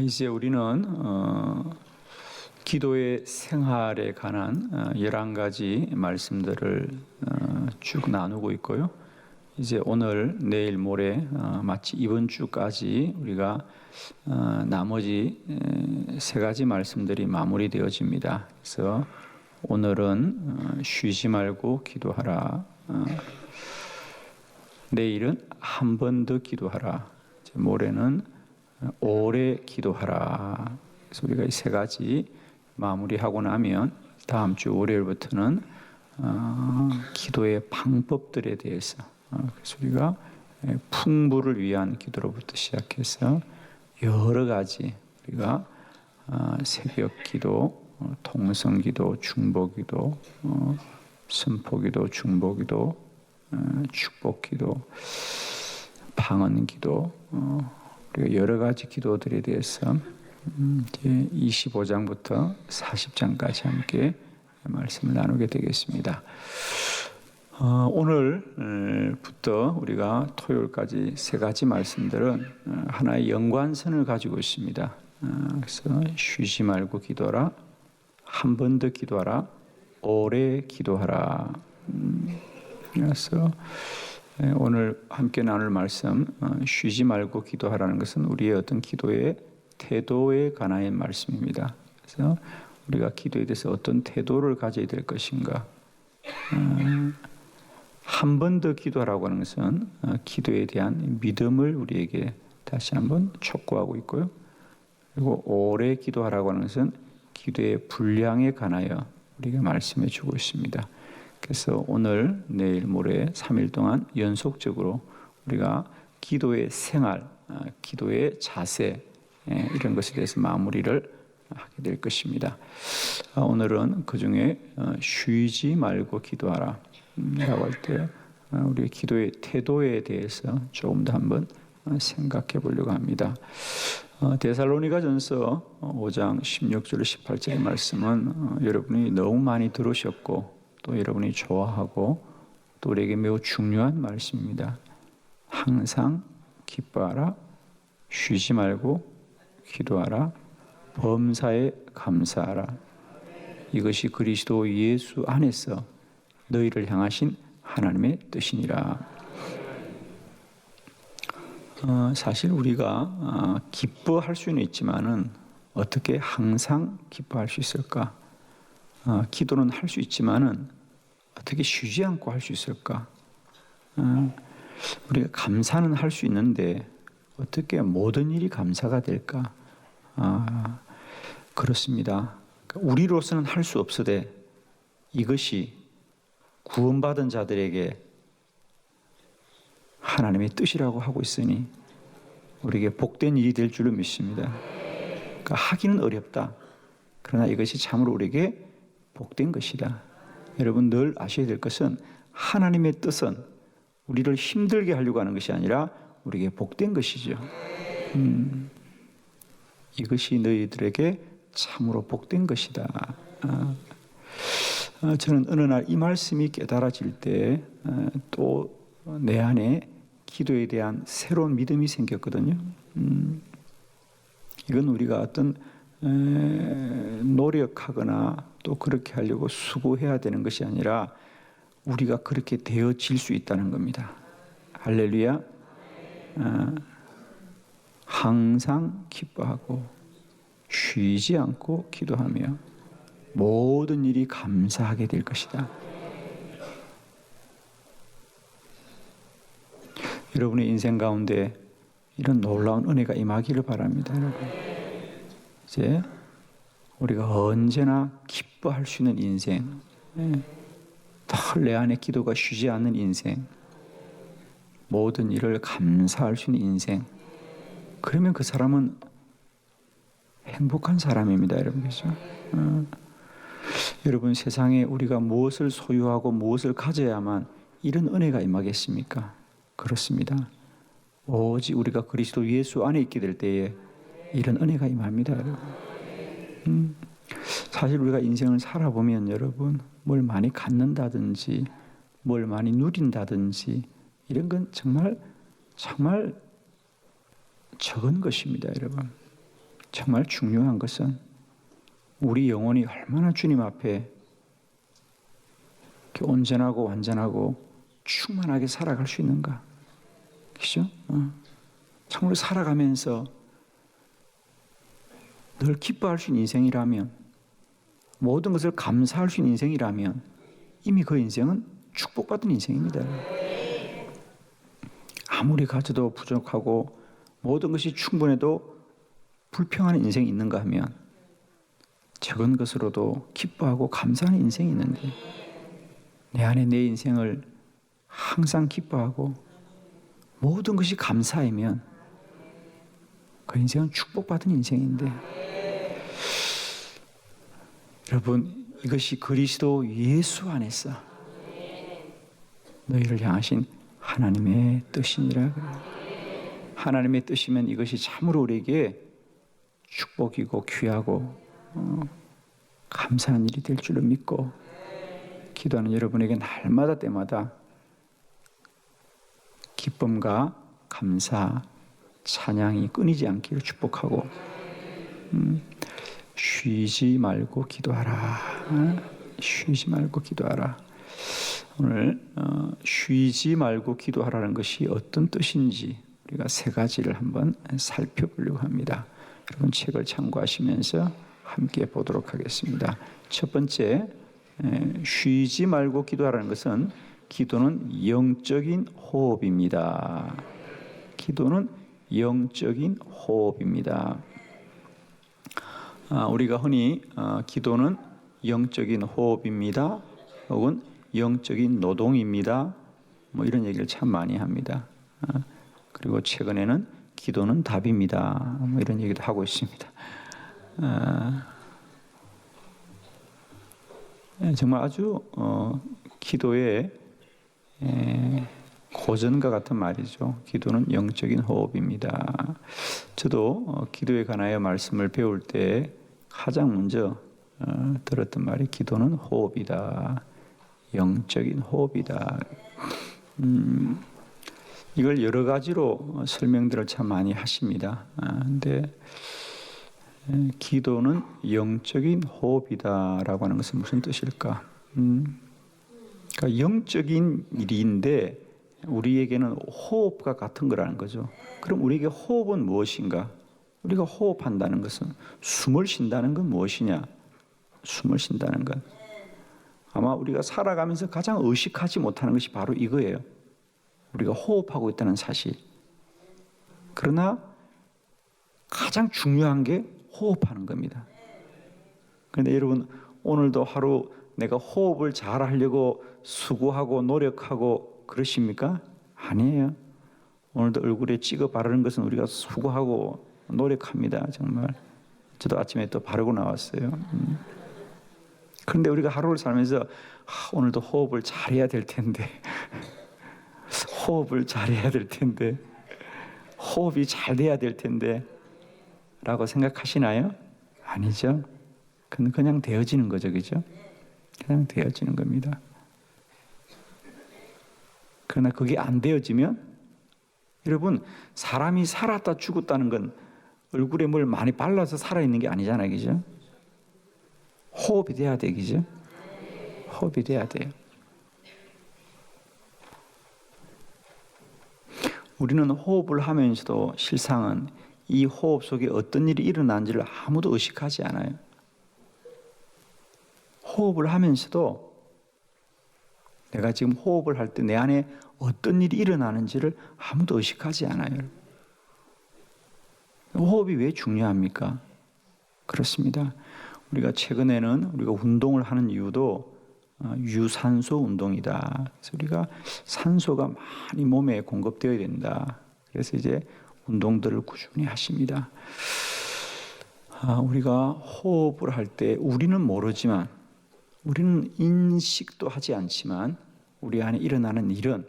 이제 우리는 기도의 생활에 관한 11가지 말씀들을 쭉 나누고 있고요. 이제 오늘, 내일, 모레 마치 이번 주까지 우리가 나머지 3가지 말씀들이 마무리되어집니다. 그래서 오늘은 쉬지 말고 기도하라. 내일은 한 번 더 기도하라. 모레는 오래 기도하라. 그래서 우리가 이 3가지 마무리하고 나면 다음 주 월요일부터는 기도의 방법들에 대해서, 그래서 우리가 풍부를 위한 기도로부터 시작해서 여러 가지 우리가 새벽 기도, 통성 기도, 중보 기도, 선포 기도, 중보 기도, 축복 기도, 방언 기도, 우리가 여러 가지 기도들에 대해서 이제 25장부터 40장까지 함께 말씀을 나누게 되겠습니다. 오늘부터 우리가 토요일까지 3가지 말씀들은 하나의 연관선을 가지고 있습니다. 그래서 쉬지 말고 기도하라, 한 번 더 기도하라, 오래 기도하라. 그래서 오늘 함께 나눌 말씀, 쉬지 말고 기도하라는 것은 우리의 어떤 기도의 태도에 관한 말씀입니다. 그래서 우리가 기도에 대해서 어떤 태도를 가져야 될 것인가. 한 번 더 기도하라고 하는 것은 기도에 대한 믿음을 우리에게 다시 한번 촉구하고 있고요. 그리고 오래 기도하라고 하는 것은 기도의 분량에 관하여 우리가 말씀해 주고 있습니다. 그래서 오늘, 내일, 모레 3일 동안 연속적으로 우리가 기도의 생활, 기도의 자세, 이런 것에 대해서 마무리를 하게 될 것입니다. 오늘은 그 중에 쉬지 말고 기도하라 라고 할 때 우리의 기도의 태도에 대해서 조금 더 한번 생각해 보려고 합니다. 데살로니가전서 5장 16절 18절의 말씀은 여러분이 너무 많이 들으셨고 또 여러분이 좋아하고 또 우리에게 매우 중요한 말씀입니다. 항상 기뻐하라, 쉬지 말고 기도하라, 범사에 감사하라. 이것이 그리스도 예수 안에서 너희를 향하신 하나님의 뜻이니라. 사실 우리가 기뻐할 수는 있지만은 어떻게 항상 기뻐할 수 있을까? 기도는 할 수 있지만은 어떻게 쉬지 않고 할 수 있을까? 우리가 감사는 할 수 있는데 어떻게 모든 일이 감사가 될까? 그렇습니다. 우리로서는 할 수 없으되 이것이 구원받은 자들에게 하나님의 뜻이라고 하고 있으니 우리에게 복된 일이 될 줄로 믿습니다. 그러니까 하기는 어렵다. 그러나 이것이 참으로 우리에게 복된 것이다. 여러분 늘 아셔야 될 것은 하나님의 뜻은 우리를 힘들게 하려고 하는 것이 아니라 우리에게 복된 것이죠. 이것이 너희들에게 참으로 복된 것이다. 저는 어느 날 이 말씀이 깨달아질 때 또 내 안에 기도에 대한 새로운 믿음이 생겼거든요. 이건 우리가 어떤 노력하거나 또 그렇게 하려고 수고해야 되는 것이 아니라 우리가 그렇게 되어질 수 있다는 겁니다. 할렐루야. 항상 기뻐하고 쉬지 않고 기도하며 모든 일이 감사하게 될 것이다. 여러분의 인생 가운데 이런 놀라운 은혜가 임하기를 바랍니다. 여러분. 이제 우리가 언제나 기뻐할 수 있는 인생, 늘 내 안에 기도가 쉬지 않는 인생, 모든 일을 감사할 수 있는 인생, 그러면 그 사람은 행복한 사람입니다. 여러분. 그렇죠? 여러분 세상에 우리가 무엇을 소유하고 무엇을 가져야만 이런 은혜가 임하겠습니까? 그렇습니다. 오직 우리가 그리스도 예수 안에 있게 될 때에 이런 은혜가 임합니다. 여러분. 사실 우리가 인생을 살아보면 여러분 뭘 많이 갖는다든지 뭘 많이 누린다든지 이런 건 정말 적은 것입니다. 여러분. 정말 중요한 것은 우리 영혼이 얼마나 주님 앞에 온전하고 완전하고 충만하게 살아갈 수 있는가. 그죠? 정말 살아가면서 늘 기뻐할 수 있는 인생이라면, 모든 것을 감사할 수 있는 인생이라면 이미 그 인생은 축복받은 인생입니다. 아무리 가져도 부족하고 모든 것이 충분해도 불평하는 인생이 있는가 하면 적은 것으로도 기뻐하고 감사하는 인생이 있는데, 내 안에 내 인생을 항상 기뻐하고 모든 것이 감사이면 그 인생은 축복받은 인생인데, 여러분, 이것이 그리스도 예수 안에서 너희를 향하신 하나님의 뜻이니라. 하나님의 뜻이면 이것이 참으로 우리에게 축복이고 귀하고 감사한 일이 될 줄로 믿고, 기도하는 여러분에게 날마다 때마다 기쁨과 감사, 찬양이 끊이지 않기를 축복하고, 쉬지 말고 기도하라. 쉬지 말고 기도하라. 오늘 쉬지 말고 기도하라는 것이 어떤 뜻인지 우리가 세 가지를 한번 살펴보려고 합니다. 여러분 책을 참고하시면서 함께 보도록 하겠습니다. 첫 번째, 쉬지 말고 기도하라는 것은 기도는 영적인 호흡입니다. 기도는 영적인 호흡입니다. 우리가 흔히 기도는 영적인 호흡입니다. 혹은 영적인 노동입니다. 뭐 이런 얘기를 참 많이 합니다. 그리고 최근에는 기도는 답입니다. 뭐 이런 얘기도 하고 있습니다. 정말 아주 기도의 고전과 같은 말이죠. 기도는 영적인 호흡입니다. 저도 기도에 관하여 말씀을 배울 때 가장 먼저 들었던 말이 기도는 호흡이다. 영적인 호흡이다. 이걸 여러 가지로 설명들을 참 많이 하십니다. 근데 기도는 영적인 호흡이다라고 하는 것은 무슨 뜻일까? 그러니까 영적인 일인데 우리에게는 호흡과 같은 거라는 거죠. 그럼 우리에게 호흡은 무엇인가? 우리가 호흡한다는 것은, 숨을 쉰다는 건 무엇이냐? 숨을 쉰다는 것. 아마 우리가 살아가면서 가장 의식하지 못하는 것이 바로 이거예요. 우리가 호흡하고 있다는 사실. 그러나 가장 중요한 게 호흡하는 겁니다. 그런데 여러분, 오늘도 하루 내가 호흡을 잘 하려고 수고하고 노력하고 그러십니까? 아니에요. 오늘도 얼굴에 찍어 바르는 것은 우리가 수고하고 노력합니다. 정말. 저도 아침에 또 바르고 나왔어요. 그런데 우리가 하루를 살면서 오늘도 호흡을 잘해야 될 텐데 호흡을 잘해야 될 텐데 호흡이 잘 돼야 될 텐데 라고 생각하시나요? 아니죠. 그냥 되어지는 거죠. 그죠? 그냥 되어지는 겁니다. 그러나 그게 안 되어지면, 여러분, 사람이 살았다 죽었다는 건 얼굴에 뭘 많이 발라서 살아있는 게 아니잖아요. 그죠? 호흡이 돼야 돼. 그죠? 호흡이 돼야 돼요. 우리는 호흡을 하면서도 실상은 이 호흡 속에 어떤 일이 일어나는지를 아무도 의식하지 않아요. 호흡을 하면서도 내가 지금 호흡을 할 때 내 안에 어떤 일이 일어나는지를 아무도 의식하지 않아요. 호흡이 왜 중요합니까? 그렇습니다. 우리가 최근에는 우리가 운동을 하는 이유도 유산소 운동이다. 그래서 우리가 산소가 많이 몸에 공급되어야 된다. 그래서 이제 운동들을 꾸준히 하십니다. 우리가 호흡을 할 때 우리는 모르지만, 우리는 인식도 하지 않지만 우리 안에 일어나는 일은,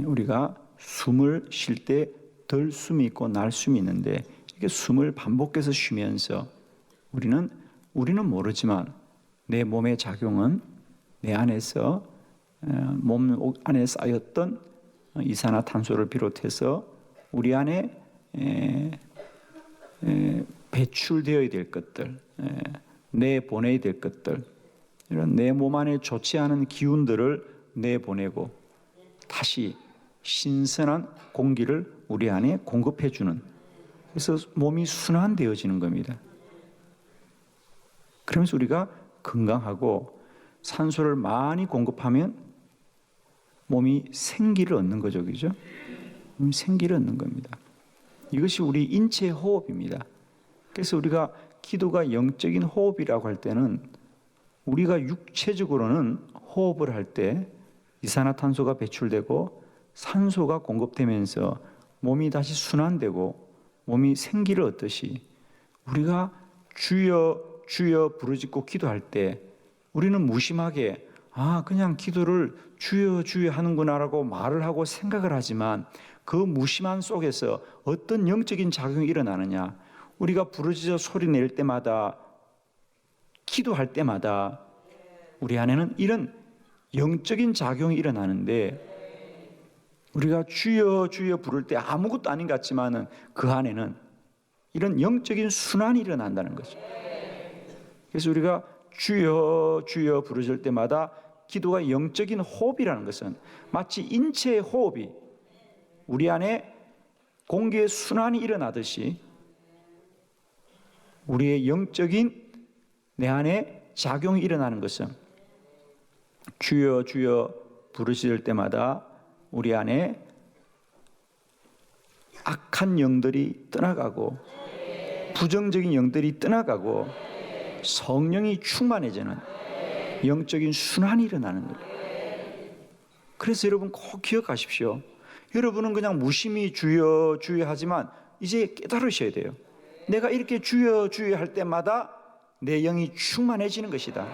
우리가 숨을 쉴 때 덜 숨이 있고 날 숨이 있는데, 이게 숨을 반복해서 쉬면서 우리는 모르지만 내 몸의 작용은 내 안에서 몸 안에 쌓였던 이산화탄소를 비롯해서 우리 안에 배출되어야 될 것들, 내보내야 될 것들, 이런 내 몸 안에 좋지 않은 기운들을 내보내고 다시 신선한 공기를 우리 안에 공급해 주는, 그래서 몸이 순환되어지는 겁니다. 그러면서 우리가 건강하고 산소를 많이 공급하면 몸이 생기를 얻는 거죠. 그죠? 생기를 얻는 겁니다. 이것이 우리 인체 호흡입니다. 그래서 우리가 기도가 영적인 호흡이라고 할 때는 우리가 육체적으로는 호흡을 할 때 이산화탄소가 배출되고 산소가 공급되면서 몸이 다시 순환되고 몸이 생기를 얻듯이 우리가 주여 주여 부르짖고 기도할 때 우리는 무심하게 그냥 기도를 주여 주여 하는구나라고 말을 하고 생각을 하지만 그 무심한 속에서 어떤 영적인 작용이 일어나느냐, 우리가 부르짖어 소리 낼 때마다 기도할 때마다 우리 안에는 이런 영적인 작용이 일어나는데 우리가 주여 주여 부를 때 아무것도 아닌 것 같지만은 그 안에는 이런 영적인 순환이 일어난다는 거죠. 그래서 우리가 주여 주여 부르실 때마다 기도가 영적인 호흡이라는 것은 마치 인체의 호흡이 우리 안에 공기의 순환이 일어나듯이 우리의 영적인 내 안에 작용이 일어나는 것은 주여 주여 부르실 때마다 우리 안에 악한 영들이 떠나가고 부정적인 영들이 떠나가고 성령이 충만해지는 영적인 순환이 일어나는 거예요. 그래서 여러분 꼭 기억하십시오. 여러분은 그냥 무심히 주여 주여 하지만 이제 깨달으셔야 돼요. 내가 이렇게 주여 주여 할 때마다 내 영이 충만해지는 것이다.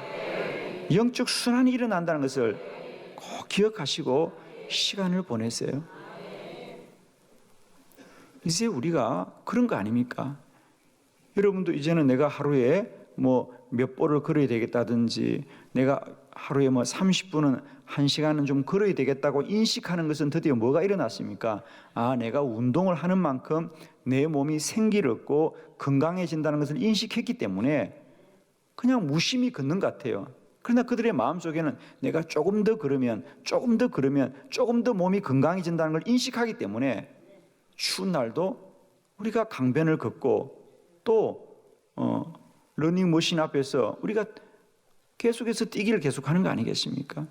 영적 순환이 일어난다는 것을 꼭 기억하시고 시간을 보내세요. 이제 우리가 그런 거 아닙니까? 여러분도 이제는 내가 하루에 몇 보를 걸어야 되겠다든지 내가 하루에 30분은 1시간은 좀 걸어야 되겠다고 인식하는 것은 드디어 뭐가 일어났습니까? 내가 운동을 하는 만큼 내 몸이 생기를 얻고 건강해진다는 것을 인식했기 때문에 그냥 무심히 걷는 것 같아요. 그러나 그들의 마음속에는 내가 조금 더 걸으면 조금 더 몸이 건강해진다는 걸 인식하기 때문에 추운 날도 우리가 강변을 걷고 또 러닝머신 앞에서 우리가 계속해서 뛰기를 계속하는 거 아니겠습니까?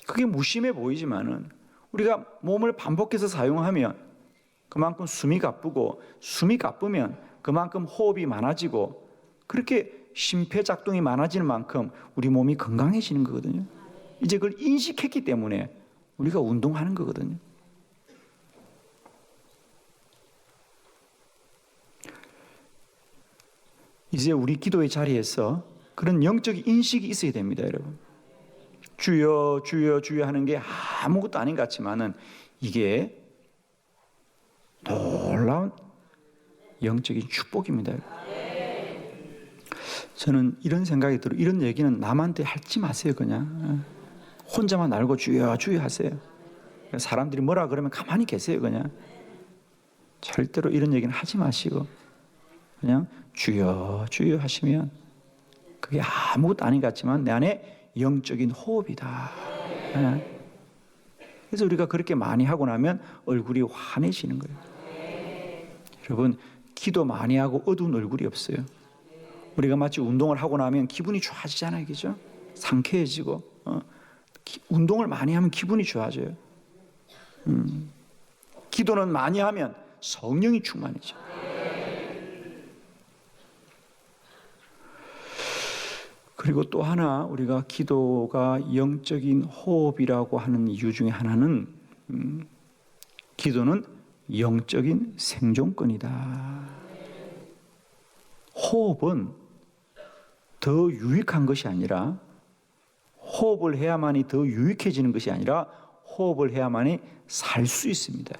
그게 무심해 보이지만은 우리가 몸을 반복해서 사용하면 그만큼 숨이 가쁘고 숨이 가쁘면 그만큼 호흡이 많아지고 그렇게 심폐작동이 많아지는 만큼 우리 몸이 건강해지는 거거든요. 이제 그걸 인식했기 때문에 우리가 운동하는 거거든요. 이제 우리 기도의 자리에서 그런 영적 인식이 있어야 됩니다, 여러분. 주여 주여 주여 하는 게 아무것도 아닌 것 같지만은 이게 놀라운 영적인 축복입니다. 저는 이런 생각이 들어요. 이런 얘기는 남한테 하지 마세요. 그냥 혼자만 알고 주여 주여 하세요. 사람들이 뭐라 그러면 가만히 계세요. 그냥 절대로 이런 얘기는 하지 마시고 그냥 주여 주여 하시면 그게 아무것도 아닌 것 같지만 내 안에 영적인 호흡이다. 그래서 우리가 그렇게 많이 하고 나면 얼굴이 환해지는 거예요. 여러분, 기도 많이 하고 어두운 얼굴이 없어요. 우리가 마치 운동을 하고 나면 기분이 좋아지잖아요. 그죠? 상쾌해지고 운동을 많이 하면 기분이 좋아져요. 기도는 많이 하면 성령이 충만해져. 그리고 또 하나 우리가 기도가 영적인 호흡이라고 하는 이유 중에 하나는 기도는 영적인 생존권이다. 호흡은 더 유익한 것이 아니라 호흡을 해야만이 더 유익해지는 것이 아니라 호흡을 해야만이 살 수 있습니다.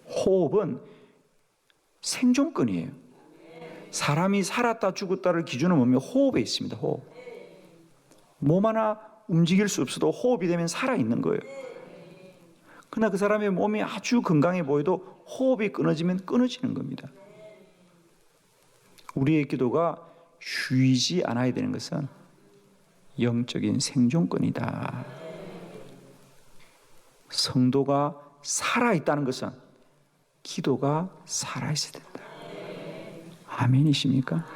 호흡은 생존권이에요. 사람이 살았다 죽었다를 기준으로 보면 호흡에 있습니다. 호흡. 몸 하나 움직일 수 없어도 호흡이 되면 살아있는 거예요. 그러나 그 사람의 몸이 아주 건강해 보여도 호흡이 끊어지면 끊어지는 겁니다. 우리의 기도가 쉬지 않아야 되는 것은 영적인 생존권이다. 성도가 살아있다는 것은 기도가 살아있어야 된다. 아멘이십니까?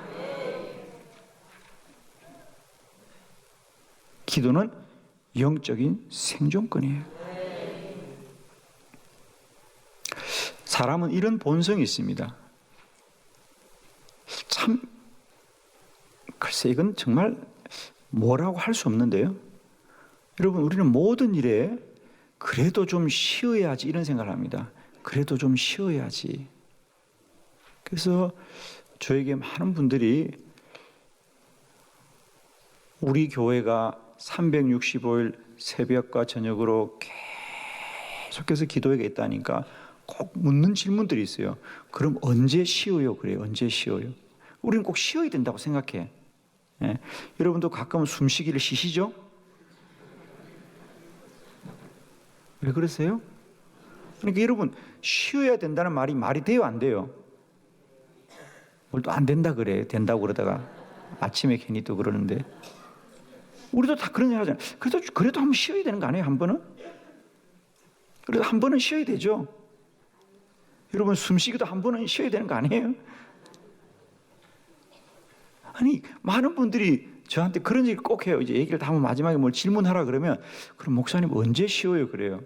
기도는 영적인 생존권이에요. 사람은 이런 본성이 있습니다. 참, 글쎄 이건 정말 뭐라고 할 수 없는데요. 여러분, 우리는 모든 일에 그래도 좀 쉬어야지 이런 생각을 합니다. 그래도 좀 쉬어야지. 그래서 저에게 많은 분들이 우리 교회가 365일 새벽과 저녁으로 계속해서 기도회가 있다니까 꼭 묻는 질문들이 있어요. 그럼 언제 쉬어요? 그래요. 언제 쉬어요? 우리는 꼭 쉬어야 된다고 생각해. 예. 여러분도 가끔 숨쉬기를 쉬시죠? 왜 그러세요? 그러니까 여러분, 쉬어야 된다는 말이 돼요, 안 돼요? 오늘도 안 된다 그래. 된다고 그러다가 아침에 괜히 또 그러는데. 우리도 다 그런 얘기 하잖아요. 그래도 한번 쉬어야 되는 거 아니에요, 한 번은? 그래도 한 번은 쉬어야 되죠. 여러분, 숨쉬기도 한 번은 쉬어야 되는 거 아니에요? 아니, 많은 분들이 저한테 그런 얘기를 꼭 해요. 이제 얘기를 다 하면 마지막에 뭘 질문하라 그러면, 그럼 목사님 언제 쉬어요? 그래요.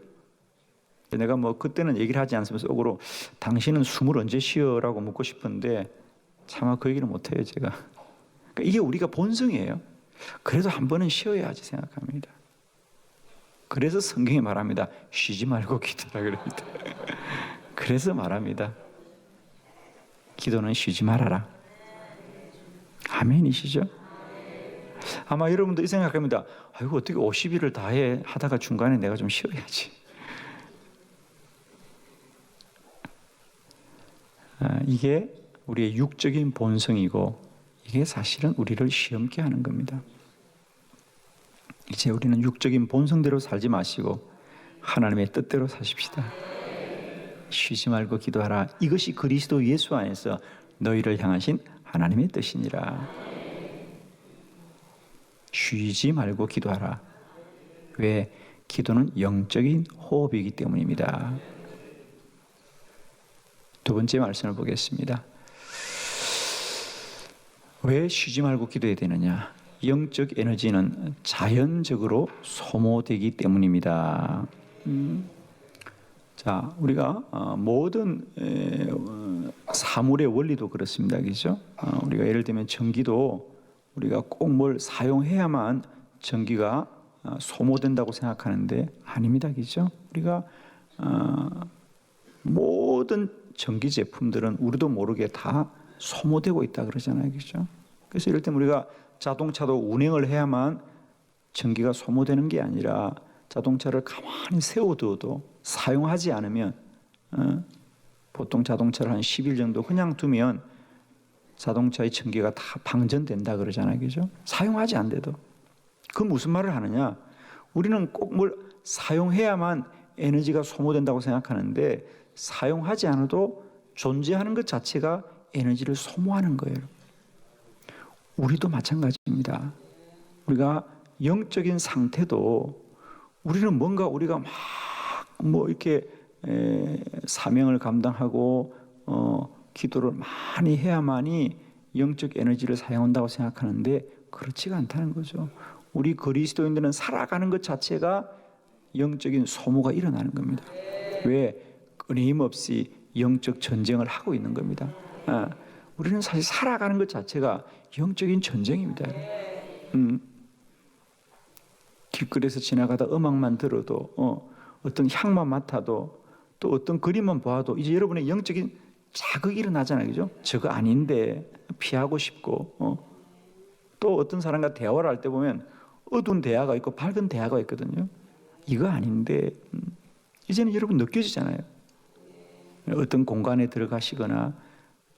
내가 뭐 그때는 얘기를 하지 않으면서 속으로 당신은 숨을 언제 쉬어라고 묻고 싶은데 차마 그 얘기를 못해요, 제가. 그러니까 이게 우리가 본성이에요. 그래도 한 번은 쉬어야지 생각합니다. 그래서 성경이 말합니다. 쉬지 말고 기도하라 그럽니다. 그래서 말합니다. 기도는 쉬지 말아라. 아멘이시죠? 아마 여러분도 이 생각합니다. 아이고, 어떻게 50일을 다 해 하다가 중간에 내가 좀 쉬어야지. 이게 우리의 육적인 본성이고 이게 사실은 우리를 시험케 하는 겁니다. 이제 우리는 육적인 본성대로 살지 마시고 하나님의 뜻대로 사십시다. 쉬지 말고 기도하라. 이것이 그리스도 예수 안에서 너희를 향하신 하나님의 뜻이니라. 쉬지 말고 기도하라. 왜? 기도는 영적인 호흡이기 때문입니다. 두 번째 말씀을 보겠습니다. 왜 쉬지 말고 기도해야 되느냐? 영적 에너지는 자연적으로 소모되기 때문입니다. 자, 우리가 모든 사물의 원리도 그렇습니다. 그죠? 우리가 예를 들면 전기도 우리가 꼭 뭘 사용해야만 전기가 소모된다고 생각하는데 아닙니다. 그죠? 우리가 모든 전기 제품들은 우리도 모르게 다 소모되고 있다 그러잖아요. 그죠? 그래서 예를 들면 우리가 자동차도 운행을 해야만 전기가 소모되는 게 아니라 자동차를 가만히 세워두어도 사용하지 않으면 보통 자동차를 한 10일 정도 그냥 두면 자동차의 전기가 다 방전된다 그러잖아요. 그죠? 사용하지 않는데도. 그 무슨 말을 하느냐? 우리는 꼭 뭘 사용해야만 에너지가 소모된다고 생각하는데 사용하지 않아도 존재하는 것 자체가 에너지를 소모하는 거예요. 우리도 마찬가지입니다. 우리가 영적인 상태도 우리는 뭔가 우리가 막 뭐 이렇게 사명을 감당하고 기도를 많이 해야만이 영적 에너지를 사용한다고 생각하는데 그렇지가 않다는 거죠. 우리 그리스도인들은 살아가는 것 자체가 영적인 소모가 일어나는 겁니다. 왜? 끊임없이 영적 전쟁을 하고 있는 겁니다. 우리는 사실 살아가는 것 자체가 영적인 전쟁입니다. 길거리에서 지나가다 음악만 들어도 어떤 향만 맡아도 또 어떤 그림만 봐도 이제 여러분의 영적인 자극이 일어나잖아요. 그죠? 저거 아닌데 피하고 싶고 또 어떤 사람과 대화를 할 때 보면 어두운 대화가 있고 밝은 대화가 있거든요. 이거 아닌데 이제는 여러분 느껴지잖아요. 어떤 공간에 들어가시거나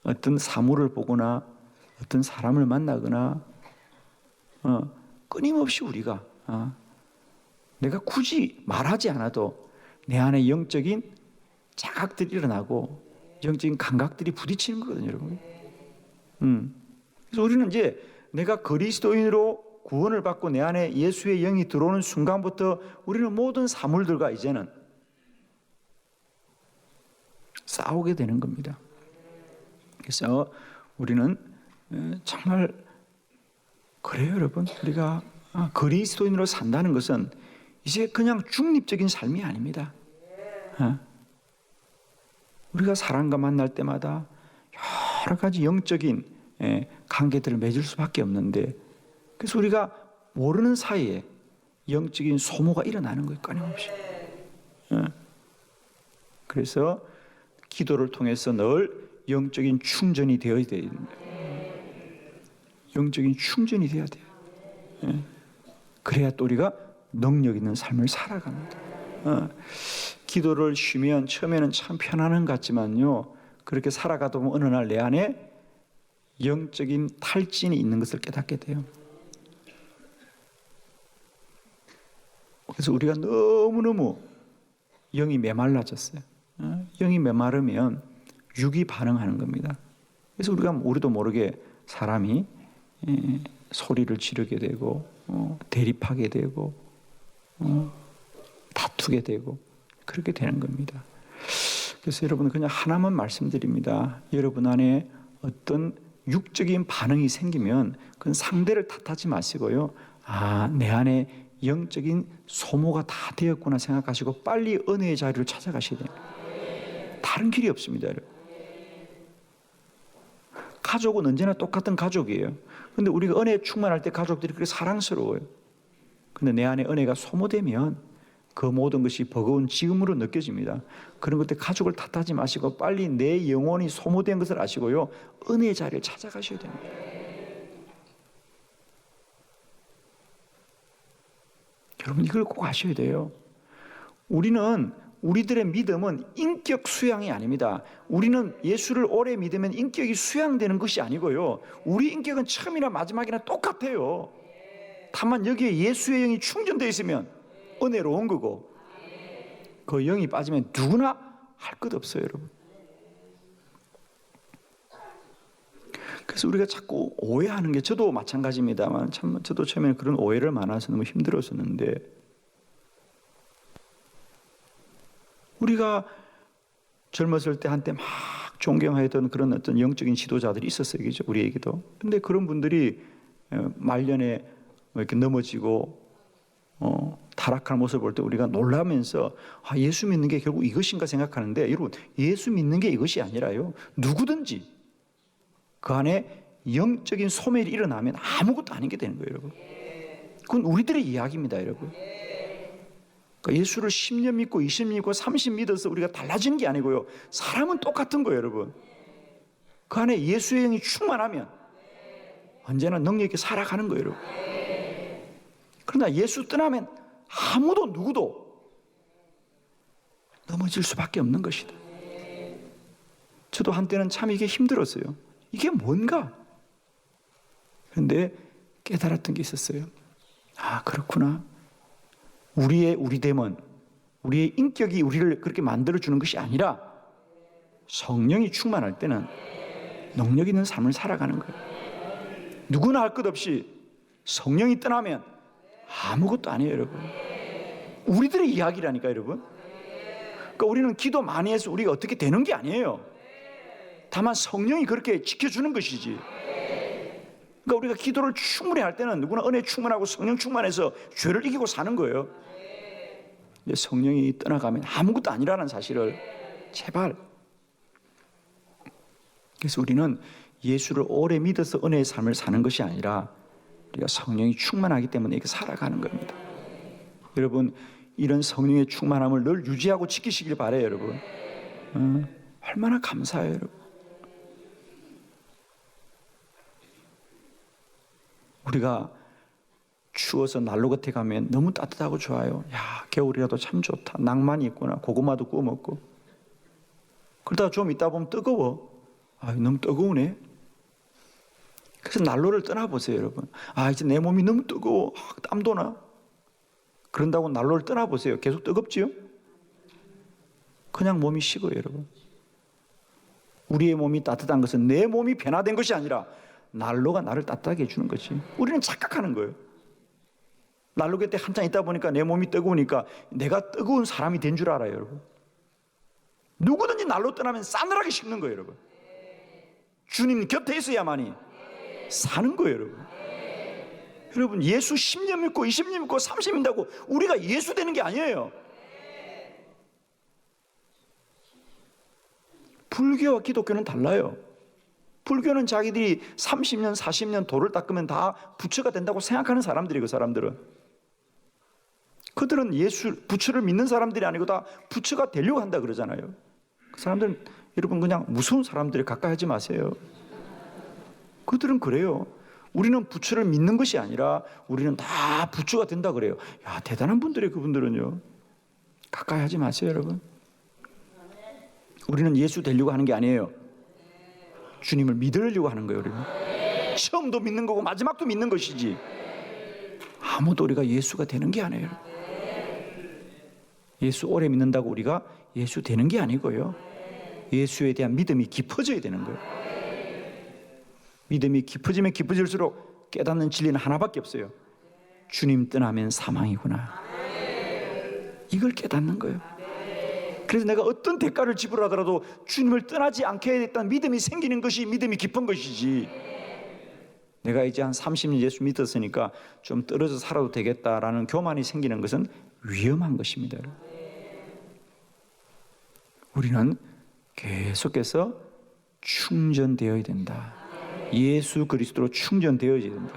어떤 사물을 보거나 어떤 사람을 만나거나 끊임없이 우리가 내가 굳이 말하지 않아도 내 안에 영적인 자각들이 일어나고 영적인 감각들이 부딪히는 거거든요, 여러분. 그래서 우리는 이제 내가 그리스도인으로 구원을 받고 내 안에 예수의 영이 들어오는 순간부터 우리는 모든 사물들과 이제는 싸우게 되는 겁니다. 그래서 우리는 정말 그래요, 여러분. 우리가 그리스도인으로 산다는 것은 이제 그냥 중립적인 삶이 아닙니다. 우리가 사람과 만날 때마다 여러 가지 영적인 관계들을 맺을 수밖에 없는데, 그래서 우리가 모르는 사이에 영적인 소모가 일어나는 거예요, 끊임없이. 그래서 기도를 통해서 늘 영적인 충전이 되어야 됩니다. 영적인 충전이 돼야 돼요. 그래야 또 우리가 능력 있는 삶을 살아갑니다. 기도를 쉬면 처음에는 참 편안한 것 같지만요, 그렇게 살아가다 보면 어느 날 내 안에 영적인 탈진이 있는 것을 깨닫게 돼요. 그래서 우리가 너무너무 영이 메말라졌어요. 영이 메마르면 육이 반응하는 겁니다. 그래서 우리도 모르게 사람이 소리를 지르게 되고 대립하게 되고 다투게 되고 그렇게 되는 겁니다. 그래서 여러분, 그냥 하나만 말씀드립니다. 여러분 안에 어떤 육적인 반응이 생기면 그건 상대를 탓하지 마시고요, 내 안에 영적인 소모가 다 되었구나 생각하시고 빨리 은혜의 자리를 찾아가셔야 돼요. 다른 길이 없습니다, 여러분. 가족은 언제나 똑같은 가족이에요. 근데 우리가 은혜에 충만할 때 가족들이 그렇게 사랑스러워요. 근데 내 안에 은혜가 소모되면 그 모든 것이 버거운 지음으로 느껴집니다. 그런 것들 가족을 탓하지 마시고 빨리 내 영혼이 소모된 것을 아시고요, 은혜의 자리를 찾아가셔야 됩니다. 여러분, 이걸 꼭 아셔야 돼요. 우리들의 믿음은 인격 수양이 아닙니다. 우리는 예수를 오래 믿으면 인격이 수양되는 것이 아니고요, 우리 인격은 처음이나 마지막이나 똑같아요. 다만 여기에 예수의 영이 충전되어 있으면 은혜로운 거고, 그 영이 빠지면 누구나 할 것 없어요, 여러분. 그래서 우리가 자꾸 오해하는 게, 저도 마찬가지입니다만 참 저도 처음에는 그런 오해를 많아서 너무 힘들었었는데, 우리가 젊었을 때 한때 막 존경하던 그런 어떤 영적인 지도자들이 있었어요, 그죠? 우리에게도. 근데 그런 분들이 말년에 이렇게 넘어지고 타락하는 모습을 볼 때 우리가 놀라면서 예수 믿는 게 결국 이것인가 생각하는데, 여러분, 예수 믿는 게 이것이 아니라요, 누구든지 그 안에 영적인 소멸이 일어나면 아무것도 아닌 게 되는 거예요, 여러분. 그건 우리들의 이야기입니다, 여러분. 그러니까 예수를 10년 믿고 20년 믿고 30 믿어서 우리가 달라지는 게 아니고요, 사람은 똑같은 거예요, 여러분. 그 안에 예수의 영이 충만하면 언제나 능력 있게 살아가는 거예요, 여러분. 그러나 예수 떠나면 아무도 누구도 넘어질 수밖에 없는 것이다. 저도 한때는 참 이게 힘들었어요. 이게 뭔가? 그런데 깨달았던 게 있었어요. 그렇구나. 우리됨은, 우리의 인격이 우리를 그렇게 만들어주는 것이 아니라 성령이 충만할 때는 능력 있는 삶을 살아가는 거예요. 누구나 할 것 없이 성령이 떠나면 아무것도 아니에요, 여러분. 우리들의 이야기라니까, 여러분. 그러니까 우리는 기도 많이 해서 우리가 어떻게 되는 게 아니에요. 다만 성령이 그렇게 지켜주는 것이지. 그러니까 우리가 기도를 충분히 할 때는 누구나 은혜 충만하고 성령 충만해서 죄를 이기고 사는 거예요. 근데 성령이 떠나가면 아무것도 아니라는 사실을 제발. 그래서 우리는 예수를 오래 믿어서 은혜의 삶을 사는 것이 아니라 우리가 성령이 충만하기 때문에 이렇게 살아가는 겁니다. 여러분, 이런 성령의 충만함을 늘 유지하고 지키시길 바라요, 여러분. 얼마나 감사해요, 여러분. 우리가 추워서 난로 곁에 가면 너무 따뜻하고 좋아요. 겨울이라도 참 좋다. 낭만이 있구나. 고구마도 구워 먹고. 그러다가 좀 있다 보면 뜨거워. 너무 뜨거우네. 그래서 난로를 떠나보세요, 여러분. 이제 내 몸이 너무 뜨거워. 땀도 나. 그런다고 난로를 떠나보세요. 계속 뜨겁지요? 그냥 몸이 식어요, 여러분. 우리의 몸이 따뜻한 것은 내 몸이 변화된 것이 아니라 난로가 나를 따뜻하게 해주는 거지. 우리는 착각하는 거예요. 난로 곁에 한참 있다 보니까 내 몸이 뜨거우니까 내가 뜨거운 사람이 된 줄 알아요, 여러분. 누구든지 난로 떠나면 싸늘하게 식는 거예요, 여러분. 주님 곁에 있어야만이 사는 거예요, 여러분. 여러분, 예수 10년 믿고 20년 믿고 30년 믿다고 우리가 예수 되는 게 아니에요. 불교와 기독교는 달라요. 불교는 자기들이 30년 40년 돌을 닦으면 다 부처가 된다고 생각하는 사람들이고, 그 사람들은 그들은 부처를 믿는 사람들이 아니고 다 부처가 되려고 한다 그러잖아요. 그 사람들은, 여러분, 그냥 무서운 사람들이 가까이 하지 마세요. 그들은 그래요. 우리는 부처를 믿는 것이 아니라 우리는 다 부처가 된다 그래요. 야, 대단한 분들이에요, 그분들은요. 가까이 하지 마세요, 여러분. 우리는 예수 되려고 하는 게 아니에요. 주님을 믿으려고 하는 거예요, 우리는. 처음도 믿는 거고 마지막도 믿는 것이지, 아무도 우리가 예수가 되는 게 아니에요. 예수 오래 믿는다고 우리가 예수 되는 게 아니고요. 예수에 대한 믿음이 깊어져야 되는 거예요. 믿음이 깊어지면 깊어질수록 깨닫는 진리는 하나밖에 없어요. 주님 떠나면 사망이구나. 이걸 깨닫는 거예요. 그래서 내가 어떤 대가를 지불하더라도 주님을 떠나지 않게 했다는 믿음이 생기는 것이 믿음이 깊은 것이지, 내가 이제 한 30년 예수 믿었으니까 좀 떨어져 살아도 되겠다라는 교만이 생기는 것은 위험한 것입니다. 우리는 계속해서 충전되어야 된다. 예수 그리스도로 충전되어야 된다.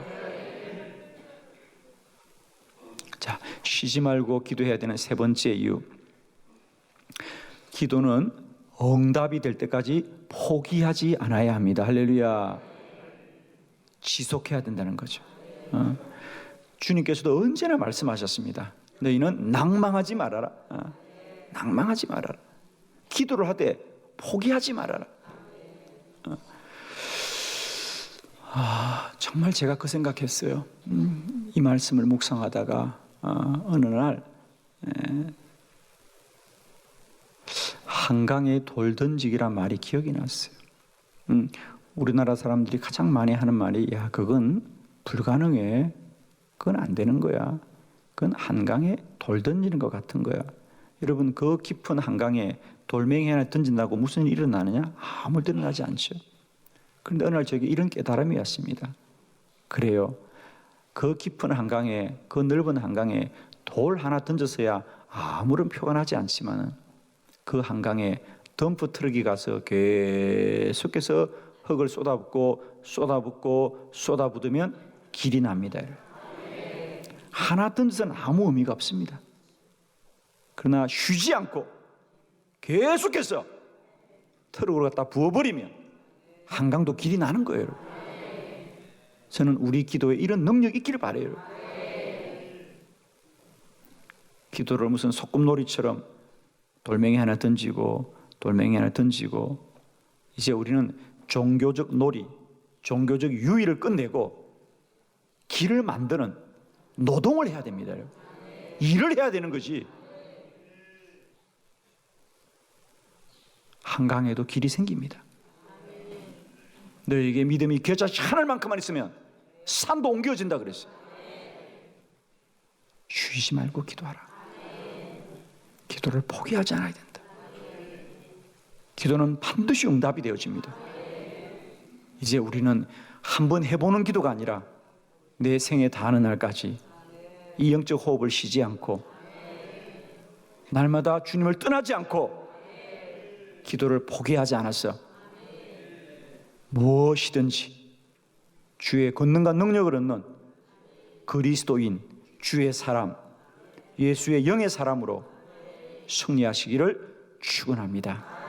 자, 쉬지 말고 기도해야 되는 세 번째 이유. 기도는 응답이 될 때까지 포기하지 않아야 합니다. 할렐루야. 지속해야 된다는 거죠. 주님께서도 언제나 말씀하셨습니다. 너희는 낭망하지 말아라. 낭망하지 말아라. 기도를 하되 포기하지 말아라. 정말 제가 그 생각했어요. 이 말씀을 묵상하다가 어느 날 한강에 돌 던지기란 말이 기억이 났어요. 우리나라 사람들이 가장 많이 하는 말이, 야, 그건 불가능해. 그건 안 되는 거야. 그건 한강에 돌 던지는 것 같은 거야. 여러분, 그 깊은 한강에 돌멩이 하나 던진다고 무슨 일이 일어나느냐? 아무 일 일어나지 않죠. 그런데 어느 날 저에게 이런 깨달음이 왔습니다. 그래요. 그 깊은 한강에, 그 넓은 한강에 돌 하나 던져서야 아무런 표가 나지 않지만, 그 한강에 덤프 트럭이 가서 계속해서 흙을 쏟아붓으면 길이 납니다. 하나 던져서는 아무 의미가 없습니다. 그러나 쉬지 않고 계속해서 트럭으로 갖다 부어버리면 한강도 길이 나는 거예요. 저는 우리 기도에 이런 능력이 있기를 바라요. 기도를 무슨 소꿉놀이처럼 돌멩이 하나 던지고 이제 우리는 종교적 놀이, 종교적 유의를 끝내고 길을 만드는 노동을 해야 됩니다. 일을 해야 되는 거지. 한강에도 길이 생깁니다. 너에게 믿음이 겨자씨 하늘만큼만 있으면 산도 옮겨진다 그랬어요. 쉬지 말고 기도하라. 기도를 포기하지 않아야 된다. 기도는 반드시 응답이 되어집니다. 이제 우리는 한번 해보는 기도가 아니라 내 생에 다하는 날까지 이 영적 호흡을 쉬지 않고 날마다 주님을 떠나지 않고 기도를 포기하지 않았어. 무엇이든지 주의 권능과 능력을 얻는 그리스도인, 주의 사람, 예수의 영의 사람으로 승리하시기를 축원합니다.